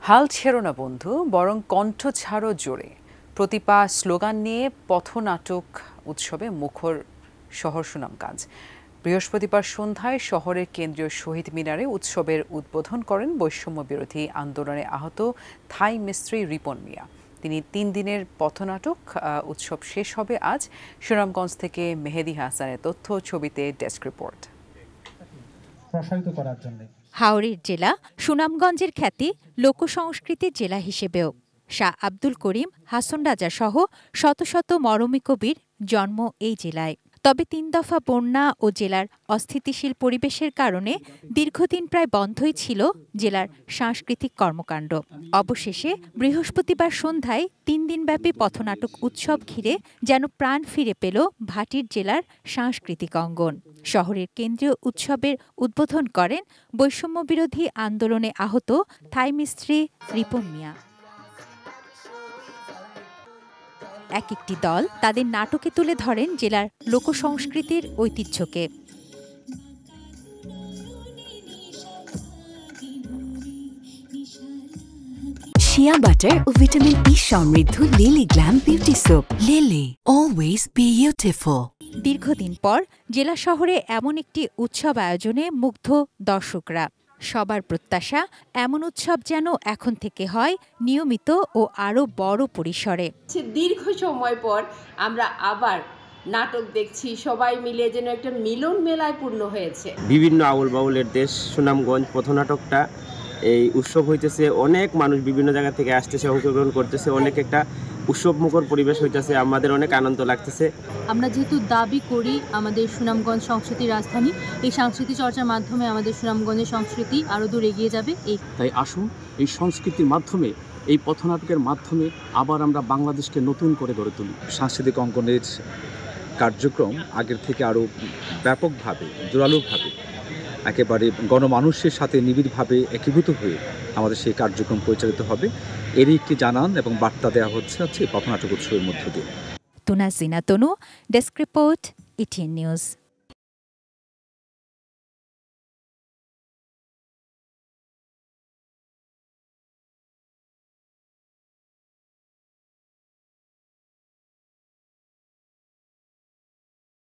হাল ছেড়ো না বন্ধু, বরং কণ্ঠ ছাড়ো জোরে প্রতিপা স্লোগান নিয়ে পথনাটক উৎসবে মুখর শহর সুনামগঞ্জ। বৃহস্পতিবার সন্ধ্যায় শহরের কেন্দ্রীয় শহীদ মিনারে উৎসবের উদ্বোধন করেন বৈষম্য বিরোধী আন্দোলনে আহত থাই মিস্ত্রি রিপন মিয়া। তিনি 3 দিনের পথনাটক উৎসব শেষ হবে আজ। সুনামগঞ্জ থেকে মেহেদি হাসানের তথ্য, ছবিতে ডেস্ক রিপোর্ট। প্রসারিত করার জন্য হাওড়ের জেলা সুনামগঞ্জের খ্যাতি লোকসংস্কৃতির জেলা হিসেবেও। শাহ আব্দুল করিম, হাসন রাজা সহ শত শত মরমী কবির জন্ম এই জেলায়। তবে 3 দফা বন্যা ও জেলার অস্থিতিশীল পরিবেশের কারণে দীর্ঘদিন প্রায় বন্ধই ছিল জেলার সাংস্কৃতিক কর্মকাণ্ড। অবশেষে বৃহস্পতিবার সন্ধ্যায় 3 দিনব্যাপী পথনাটক উৎসব ঘিরে যেন প্রাণ ফিরে পেল ভাটির জেলার সাংস্কৃতিক অঙ্গন। শহরের কেন্দ্রীয় উৎসবের উদ্বোধন করেন বৈষম্য বিরোধী আন্দোলনে আহত থাই মিস্ত্রি রিপন মিয়া। এক একটি দল তাদের নাটকে তুলে ধরেন জেলার লোকসংস্কৃতির ঐতিহ্যকে। শিয়া বাটার ও ভিটামিন ই সমৃদ্ধ lily glam beauty soap. Lily, always beautiful. দীর্ঘদিন পর জেলা শহরে এমন একটি উৎসব আয়োজনে মুগ্ধ দর্শকরা। সবার প্রত্যাশা এমন উৎসব যেন এখন থেকে হয় নিয়মিত ও আরও বড় পরিসরে। দীর্ঘ সময় পর আমরা আবার নাটক দেখছি, সবাই মিলে যেন একটা মিলন মেলায় পূর্ণ হয়েছে। বিভিন্ন আউল বাউলের দেশ সুনামগঞ্জ পথনাটকটা এই উৎসব হইতেছে, অনেক মানুষ বিভিন্ন জায়গা থেকে আসতেছে, অংশগ্রহণ করতেছে, অনেক একটা উৎসব মুখর পরিবেশ হইতেছে, আমাদের অনেক আনন্দ লাগতেছে। আমরা যেহেতু দাবি করি আমাদের সুনামগঞ্জ সংস্কৃতির রাজধানী, এই সংস্কৃতি চর্চার মাধ্যমে আমাদের সুনামগঞ্জের সংস্কৃতি আরও দূর এগিয়ে যাবে। তাই আসুন এই সংস্কৃতির মাধ্যমে, এই পথনাটকের মাধ্যমে আবার আমরা বাংলাদেশকে নতুন করে গড়ে তুলি। সাংস্কৃতিক অঙ্গনের কার্যক্রম আগের থেকে আরও ব্যাপকভাবে, জোরালোভাবে, একেবারে গণমানুষের সাথে নিবিড়ভাবে একীভূত হয়ে আমাদের সেই কার্যক্রম পরিচালিত হবে। এরই একটি জানান এবং বার্তা দেওয়া হচ্ছে পথনাটক উৎসবের মধ্য দিয়ে। তুনা জিনা তনু, ডেস্ক রিপোর্ট, ইটিএন নিউজ।